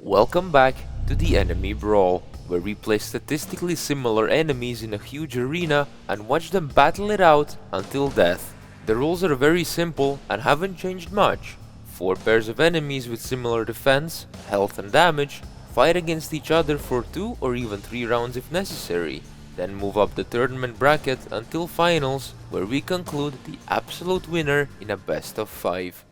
Welcome back to the Enemy Brawl, where we play statistically similar enemies in a huge arena and watch them battle it out until death. The rules are very simple and haven't changed much. 4 pairs of enemies with similar defense, health and damage fight against each other for 2 or even 3 rounds if necessary, then move up the tournament bracket until finals, where we conclude the absolute winner in a best of 5.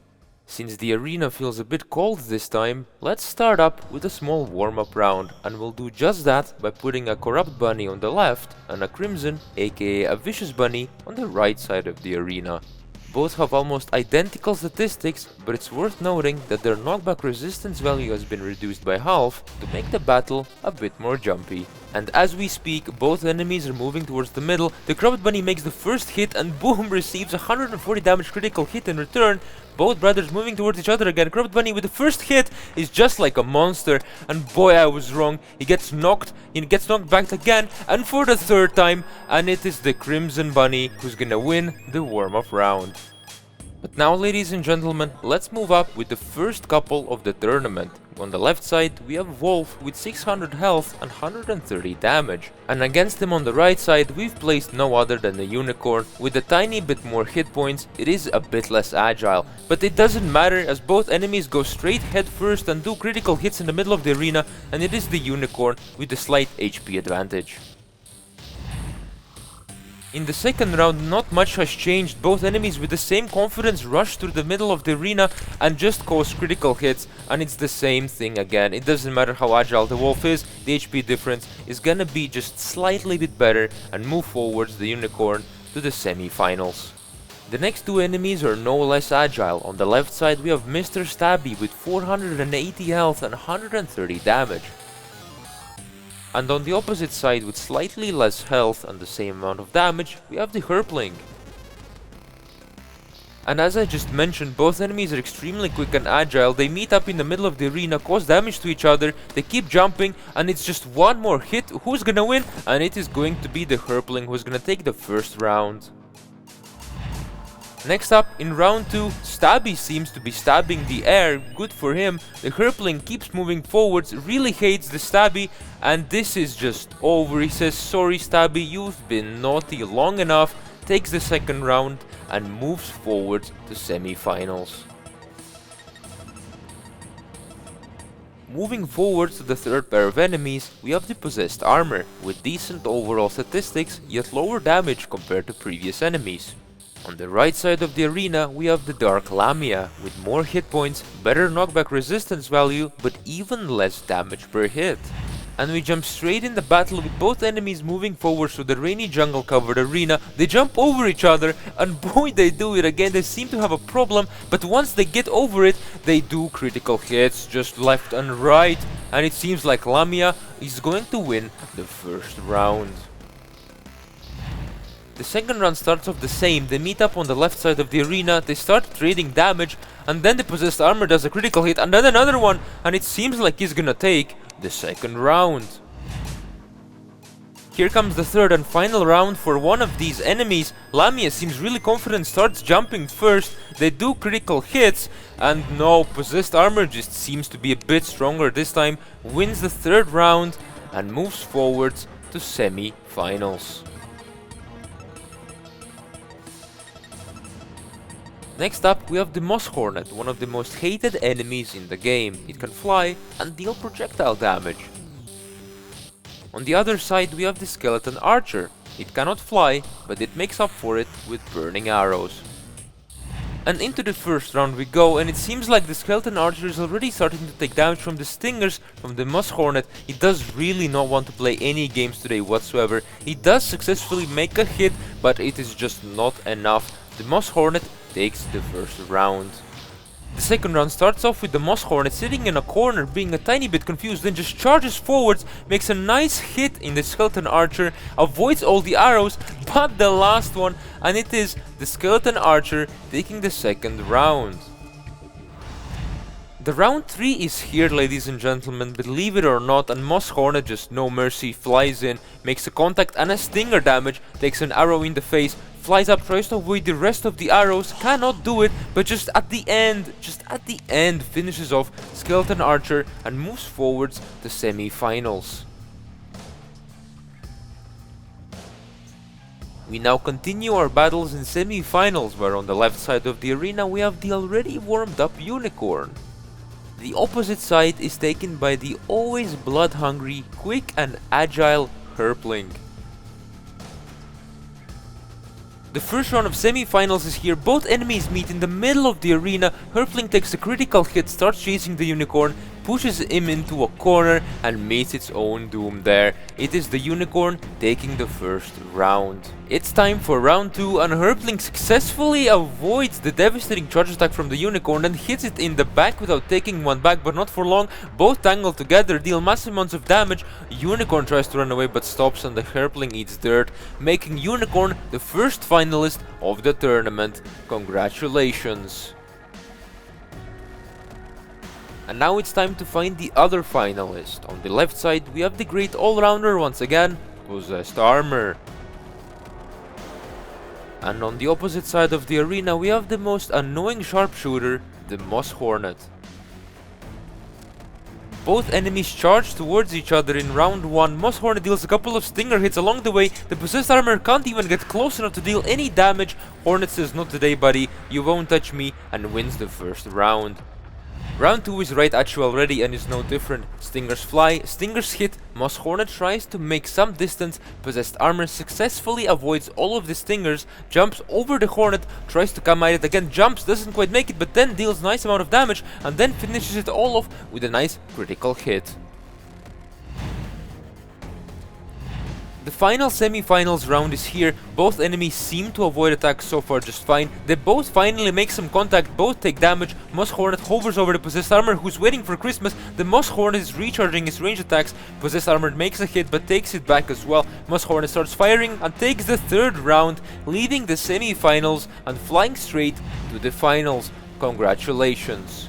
Since the arena feels a bit cold this time, let's start up with a small warm-up round, and we'll do just that by putting a corrupt bunny on the left and a crimson, aka a vicious bunny, on the right side of the arena. Both have almost identical statistics, but it's worth noting that their knockback resistance value has been reduced by half to make the battle a bit more jumpy. And as we speak, both enemies are moving towards the middle. The corrupt bunny makes the first hit and boom, receives 140 damage critical hit in return. Both brothers moving towards each other again. Corrupt bunny with the first hit is just like a monster, and boy, I was wrong. He gets knocked back again, and for the 3rd time, and it is the crimson bunny who's gonna win the warm-up round. But now, ladies and gentlemen, let's move up with the first couple of the tournament. On the left side, we have Wolf with 600 health and 130 damage. And against him on the right side, we've placed no other than the Unicorn. With a tiny bit more hit points, it is a bit less agile. But it doesn't matter, as both enemies go straight head first and do critical hits in the middle of the arena, and it is the Unicorn with the slight HP advantage. In the second round, not much has changed. Both enemies with the same confidence rush through the middle of the arena and just cause critical hits, and it's the same thing again. It doesn't matter how agile the Wolf is, the HP difference is gonna be just slightly bit better and move forwards the Unicorn to the semi-finals. The next 2 enemies are no less agile. On the left side we have Mr. Stabby with 480 health and 130 damage. And on the opposite side, with slightly less health and the same amount of damage, we have the Herpling. And as I just mentioned, both enemies are extremely quick and agile. They meet up in the middle of the arena, cause damage to each other, they keep jumping, and it's just one more hit. Who's gonna win? And it is going to be the Herpling who's gonna take the first round. Next up, in round 2, Stabby seems to be stabbing the air, good for him. The Herpling keeps moving forwards, really hates the Stabby, and this is just over. He says, "Sorry Stabby, you've been naughty long enough," takes the second round and moves forward to semi-finals. Moving forward to the 3rd pair of enemies, we have the Possessed Armor, with decent overall statistics, yet lower damage compared to previous enemies. On the right side of the arena, we have the Dark Lamia, with more hit points, better knockback resistance value, but even less damage per hit. And we jump straight in the battle with both enemies moving forwards to the rainy jungle covered arena. They jump over each other, and boy, they do it again. They seem to have a problem, but once they get over it, they do critical hits just left and right, and it seems like Lamia is going to win the first round. The second round starts off the same. They meet up on the left side of the arena, they start trading damage, and then the Possessed Armor does a critical hit, and then another one, and it seems like he's gonna take the second round. Here comes the 3rd and final round for one of these enemies. Lamia seems really confident, starts jumping first, they do critical hits, and no, Possessed Armor just seems to be a bit stronger this time, wins the 3rd round, and moves forwards to semi-finals. Next up, we have the Moss Hornet, one of the most hated enemies in the game. It can fly and deal projectile damage. On the other side, we have the Skeleton Archer. It cannot fly, but it makes up for it with burning arrows. And into the first round we go, and it seems like the Skeleton Archer is already starting to take damage from the stingers from the Moss Hornet. He does really not want to play any games today whatsoever. He does successfully make a hit, but it is just not enough. The Moss Hornet takes the first round. The second round starts off with the Moss Hornet sitting in a corner, being a tiny bit confused, then just charges forwards, makes a nice hit in the Skeleton Archer, avoids all the arrows, but the last one, and it is the Skeleton Archer taking the second round. The round 3 is here, ladies and gentlemen, believe it or not, and Moss Hornet just no mercy flies in, makes a contact and a stinger damage, takes an arrow in the face, flies up, tries to avoid the rest of the arrows, cannot do it, but just at the end, finishes off Skeleton Archer and moves forwards to semi-finals. We now continue our battles in semi-finals, where on the left side of the arena we have the already warmed up Unicorn. The opposite side is taken by the always blood-hungry, quick and agile Herpling. The first round of semi-finals is here. Both enemies meet in the middle of the arena. Herpling takes a critical hit, starts chasing the Unicorn, pushes him into a corner and meets its own doom there. It is the Unicorn taking the first round. It's time for round 2, and Herpling successfully avoids the devastating charge attack from the Unicorn and hits it in the back without taking one back, but not for long. Both tangled together, deal massive amounts of damage. Unicorn tries to run away but stops, and the Herpling eats dirt, making Unicorn the first finalist of the tournament. Congratulations. And now it's time to find the other finalist. On the left side we have the great all-rounder once again, Possessed Armor. And on the opposite side of the arena we have the most annoying sharpshooter, the Moss Hornet. Both enemies charge towards each other in round 1. Moss Hornet deals a couple of stinger hits along the way. The Possessed Armor can't even get close enough to deal any damage. Hornet says, "Not today, buddy, you won't touch me," and wins the first round. Round 2 is right at you already and is no different. Stingers fly, stingers hit, Moss Hornet tries to make some distance, Possessed Armor successfully avoids all of the stingers, jumps over the Hornet, tries to come at it again, jumps, doesn't quite make it, but then deals nice amount of damage and then finishes it all off with a nice critical hit. The final semi-finals round is here. Both enemies seem to avoid attacks so far just fine. They both finally make some contact, both take damage. Moss Hornet hovers over the Possessed Armor, who's waiting for Christmas. The Moss Hornet is recharging his range attacks. Possessed Armor makes a hit but takes it back as well. Moss Hornet starts firing and takes the third round, leading the semi-finals and flying straight to the finals. Congratulations.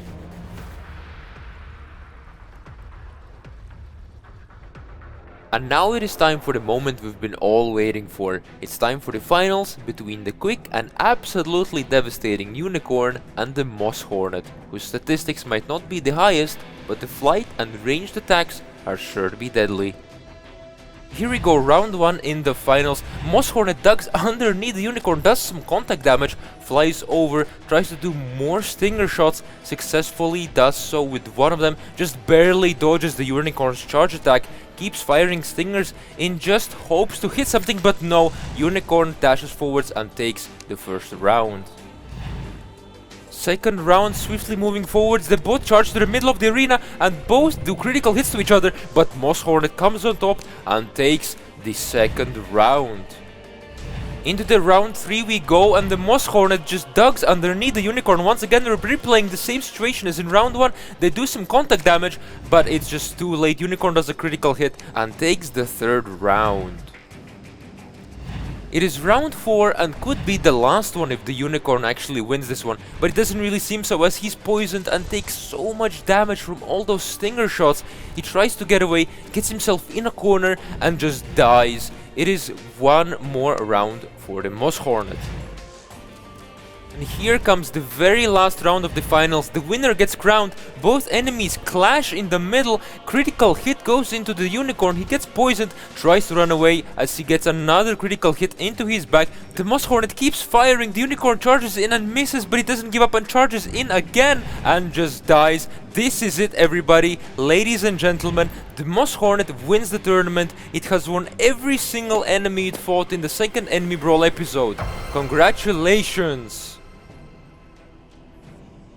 And now it is time for the moment we've been all waiting for. It's time for the finals between the quick and absolutely devastating Unicorn and the Moss Hornet, whose statistics might not be the highest, but the flight and ranged attacks are sure to be deadly. Here we go, round 1 in the finals. Moss Hornet ducks underneath the Unicorn, does some contact damage, flies over, tries to do more stinger shots, successfully does so with one of them, just barely dodges the Unicorn's charge attack, keeps firing stingers in just hopes to hit something, but no, Unicorn dashes forwards and takes the first round. Second round, swiftly moving forwards, they both charge to the middle of the arena and both do critical hits to each other, but Moss Hornet comes on top and takes the second round. Into the round 3 we go, and the Moss Hornet just ducks underneath the Unicorn. Once again we're replaying the same situation as in round 1, they do some contact damage, but it's just too late. Unicorn does a critical hit and takes the third round. It is round 4 and could be the last one if the Unicorn actually wins this one, but it doesn't really seem so, as he's poisoned and takes so much damage from all those stinger shots. He tries to get away, gets himself in a corner and just dies. It is one more round for the Moss Hornet. And here comes the very last round of the finals. The winner gets crowned. Both enemies clash in the middle. Critical hit goes into the Unicorn. He gets poisoned, tries to run away as he gets another critical hit into his back. The Moss Hornet keeps firing. The Unicorn charges in and misses, but he doesn't give up and charges in again and just dies. This is it, everybody. Ladies and gentlemen, the Moss Hornet wins the tournament. It has won every single enemy it fought in the second Enemy Brawl episode. Congratulations!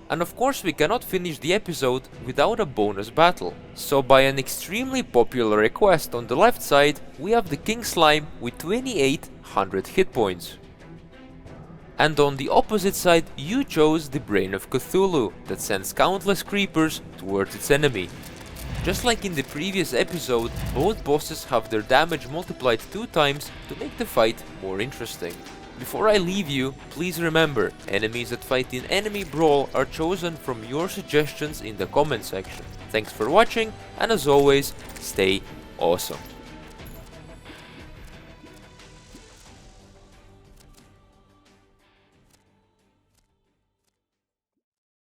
And of course we cannot finish the episode without a bonus battle. So by an extremely popular request on the left side, we have the King Slime with 2800 hit points. And on the opposite side, you chose the Brain of Cthulhu that sends countless creepers towards its enemy. Just like in the previous episode, both bosses have their damage multiplied 2 times to make the fight more interesting. Before I leave you, please remember, enemies that fight in Enemy Brawl are chosen from your suggestions in the comment section. Thanks for watching, and as always, stay awesome.